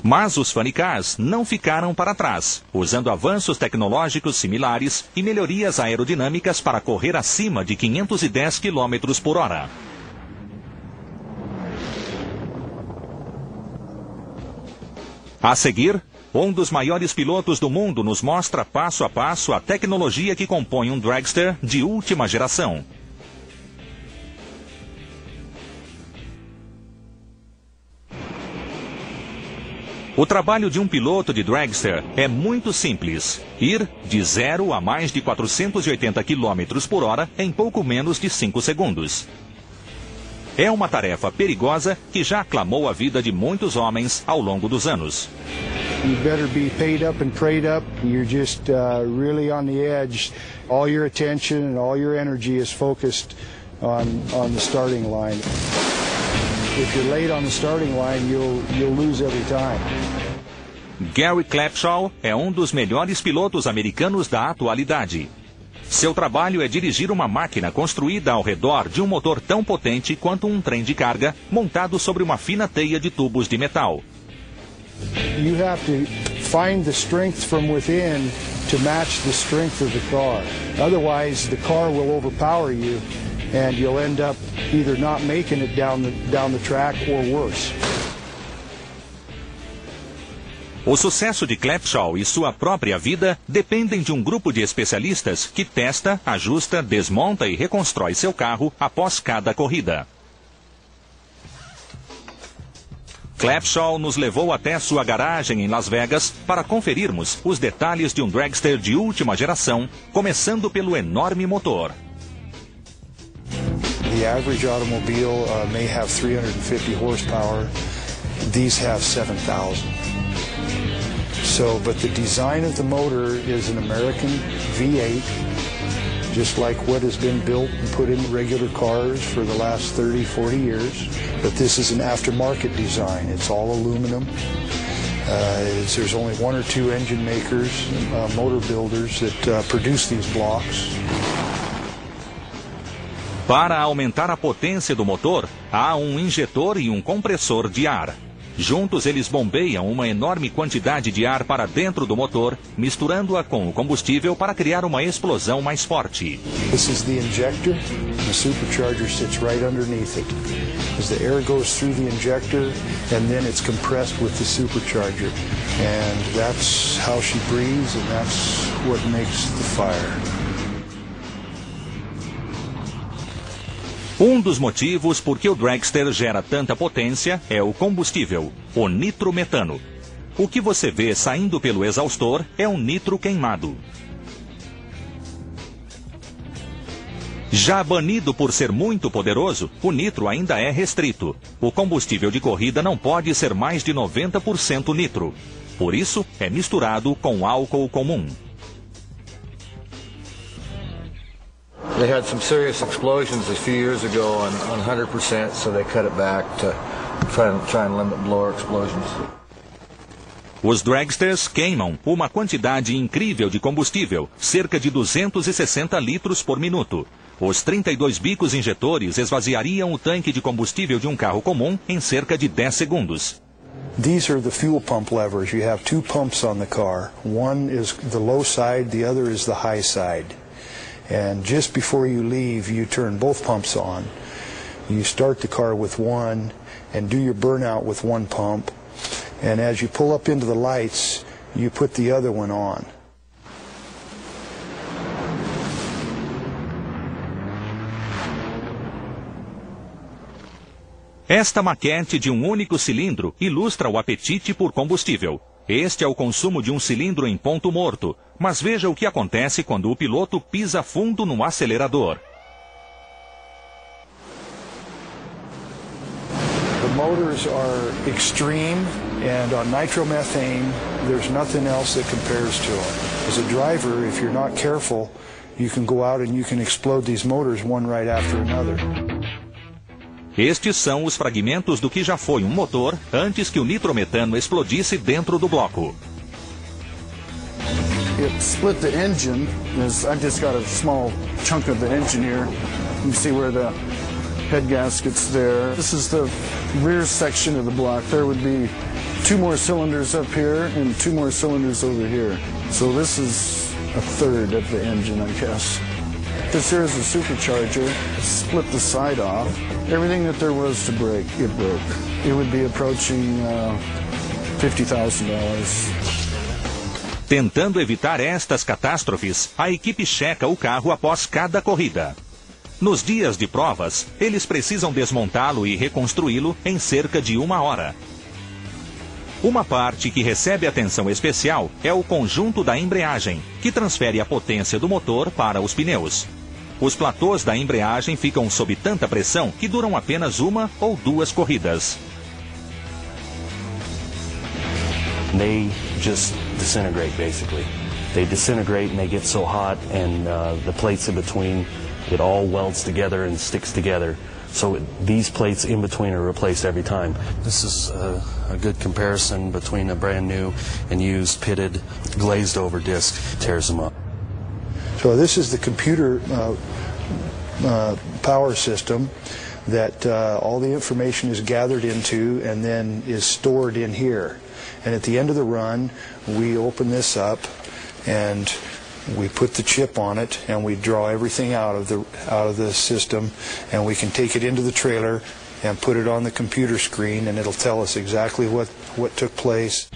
Mas os funny cars não ficaram para trás, usando avanços tecnológicos similares e melhorias aerodinâmicas para correr acima de 510 km por hora. A seguir, um dos maiores pilotos do mundo nos mostra passo a passo a tecnologia que compõe um dragster de última geração. O trabalho de um piloto de dragster é muito simples. Ir de 0 a mais de 480 km por hora em pouco menos de 5 segundos. É uma tarefa perigosa que já aclamou a vida de muitos homens ao longo dos anos. You better be paid up and prayed up. You're just really on the edge. All your attention and all your energy is focused on the starting line. If you're late on the starting line, you'll lose every time. Gary Clapshaw é um dos melhores pilotos americanos da atualidade. Seu trabalho é dirigir uma máquina construída ao redor de um motor tão potente quanto um trem de carga, montado sobre uma fina teia de tubos de metal. You have to find the strength from within to match the strength of the car. Otherwise, the car will overpower you and you'll end up either not making it down the track or worse. O sucesso de Clapshaw e sua própria vida dependem de um grupo de especialistas que testa, ajusta, desmonta e reconstrói seu carro após cada corrida. Clapshaw nos levou até sua garagem em Las Vegas para conferirmos os detalhes de um dragster de última geração, começando pelo enorme motor. The average automobile may have 350 horsepower. These have 7,000. But the design of the motor is an American V8, just like what has been built and put in regular cars for the last 30, 40 years. But this is an aftermarket design. It's all aluminum. There's only one or two engine makers, motor builders that produce these blocks. Para aumentar a potência do motor, há um injetor e um compressor de ar. Juntos eles bombeiam uma enorme quantidade de ar para dentro do motor, misturando-a com o combustível para criar uma explosão mais forte. This is the injector. The supercharger sits right underneath it. As the air goes through the injector, and then it's compressed with the supercharger. And that's how she breathes, and that's what makes the fire. Um dos motivos por que o dragster gera tanta potência é o combustível, o nitrometano. O que você vê saindo pelo exaustor é um nitro queimado. Já banido por ser muito poderoso, o nitro ainda é restrito. O combustível de corrida não pode ser mais de 90% nitro. Por isso, é misturado com álcool comum. They had some serious explosions a few years ago on 100%, so they cut it back to try and limit blower explosions. Os dragsters queimam uma quantidade incrível de combustível, cerca de 260 litros por minuto. Os 32 bicos injetores esvaziariam o tanque de combustível de um carro comum em cerca de 10 segundos. These are the fuel pump levers. You have two pumps on the car. One is the low side, the other is the high side. And just before you leave, you turn both pumps on. You start the car with one and do your burnout with one pump. And as you pull up into the lights, you put the other one on. Esta maquete de um único cilindro ilustra o apetite por combustível. Este é o consumo de um cilindro em ponto morto, mas veja o que acontece quando o piloto pisa fundo no acelerador. The motors are extreme, and on nitromethane, there's nothing else that compares to it. As a driver, if you're not careful, you can go out and you can explode these motors one right after another. Estes são os fragmentos do que já foi um motor antes que o nitrometano explodisse dentro do bloco. It split the engine. I've just got a small chunk of the engine here. You can see where the head gasket's there. This is the rear section of the block. There would be 2 more cylinders up here and 2 more cylinders over here. So this is a third of the engine, I guess. This here is a supercharger. Split the side off. Everything that there was to break, it broke. It would be approaching $50,000. Tentando evitar estas catástrofes, a equipe checa o carro após cada corrida. Nos dias de provas, eles precisam desmontá-lo e reconstruí-lo em cerca de 1 hora. Uma parte que recebe atenção especial é o conjunto da embreagem, que transfere a potência do motor para os pneus. Os platôs da embreagem ficam sob tanta pressão que duram apenas 1 ou 2 corridas. They just disintegrate, basically. They disintegrate and they get so hot, and the plates in between, it all welds together and sticks together. So these plates in between are replaced every time. This is a good comparison between a brand new and used pitted glazed over disc. Tears them up. So this is the computer power system that all the information is gathered into and then is stored in here. And at the end of the run, we open this up and we put the chip on it and we draw everything out of the system, and we can take it into the trailer and put it on the computer screen, and it'll tell us exactly what took place.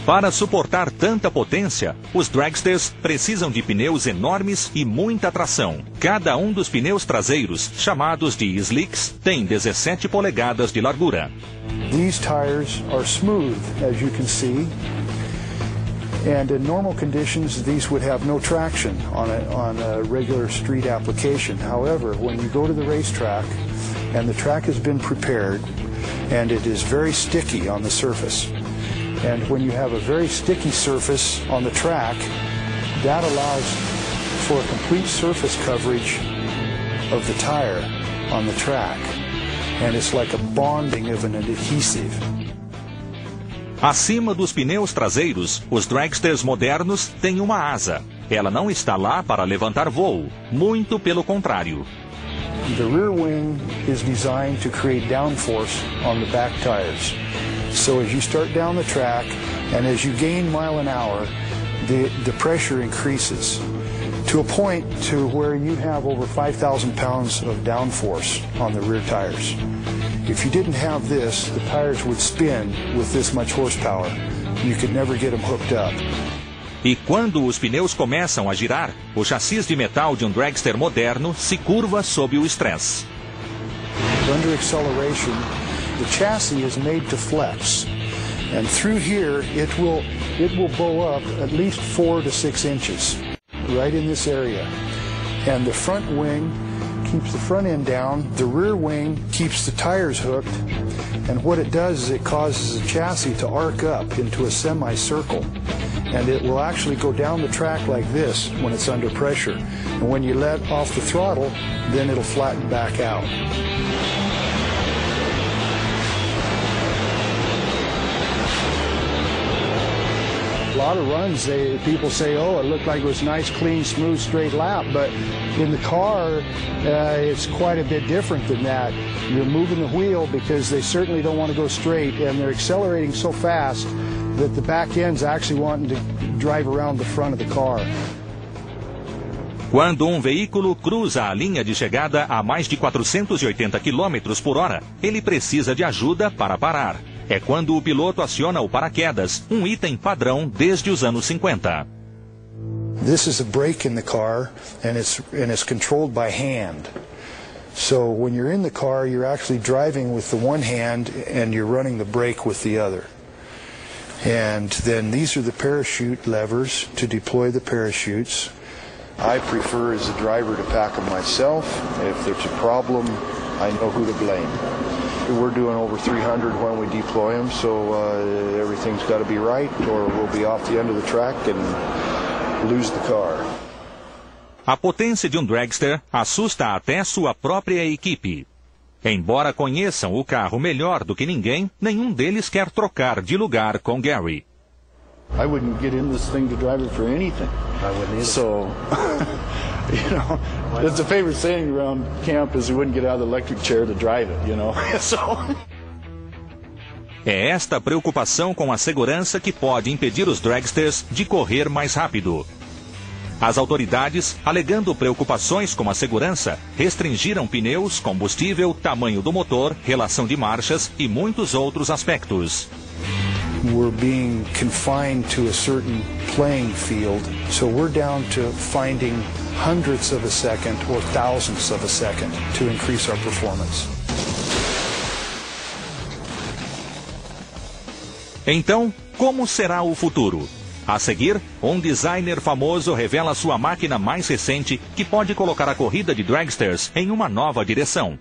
Para suportar tanta potência, os dragsters precisam de pneus enormes e muita tração. Cada um dos pneus traseiros, chamados de slicks, tem 17 polegadas de largura. These tires are smooth, as you can see, and in normal conditions these would have no traction on a regular street application. However, when you go to the racetrack and the track has been prepared and it is very sticky on the surface, and when you have a very sticky surface on the track, that allows for a complete surface coverage of the tire on the track, and it's like a bonding of an adhesive. Acima dos pneus traseiros, os dragsters modernos têm uma asa. Ela não está lá para levantar voo, muito pelo contrário. The rear wing is designed to create downforce on the back tires. So as you start down the track and as you gain mile an hour, the pressure increases to a point to where you have over 5,000 pounds of downforce on the rear tires. If you didn't have this, the tires would spin with this much horsepower. You could never get them hooked up. E quando os pneus começam a girar, o chassi de metal de dragster moderno se curva sob o estresse. Under acceleration, the chassis is made to flex, and through here it will bow up at least 4 to 6 inches, right in this area. And the front wing keeps the front end down, the rear wing keeps the tires hooked, and what it does is it causes the chassis to arc up into a semicircle, and it will actually go down the track like this when it's under pressure. And when you let off the throttle, then it'll flatten back out. A lot of runs, people say, oh, it looked like it was a nice, clean, smooth, straight lap, but in the car, it's quite a bit different than that. You're moving the wheel because they certainly don't want to go straight, and they're accelerating so fast that the back end's actually wanting to drive around the front of the car. Quando veículo cruza a linha de chegada a mais de 480 km por hora, ele precisa de ajuda para parar. É quando o piloto aciona o paraquedas, item padrão desde os anos 50. This is a brake in the car, and it's controlled by hand. So when you're in the car, you're actually driving with the one hand and you're running the brake with the other. And then these are the parachute levers to deploy the parachutes. I prefer as a driver to pack them myself. If there's a problem, I know who to blame. We're doing over 300 when we deploy them, so everything's got to be right, or we'll be off the end of the track and lose the car. A potência de dragster assusta até sua própria equipe. Embora conheçam o carro melhor do que ninguém, nenhum deles quer trocar de lugar com Gary. I wouldn't get in this thing to drive it for anything. I wouldn't either. So, you know, it's a favorite saying around camp is you wouldn't get out of the electric chair to drive it, you know. So. É esta preocupação com a segurança que pode impedir os dragsters de correr mais rápido. As autoridades, alegando preocupações com a segurança, restringiram pneus, combustível, tamanho do motor, relação de marchas e muitos outros aspectos. We're being confined to a certain playing field, so we're down to finding hundredths of a second or thousandths of a second to increase our performance. Então, como será o futuro? A seguir, um designer famoso revela sua máquina mais recente que pode colocar a corrida de dragsters em uma nova direção.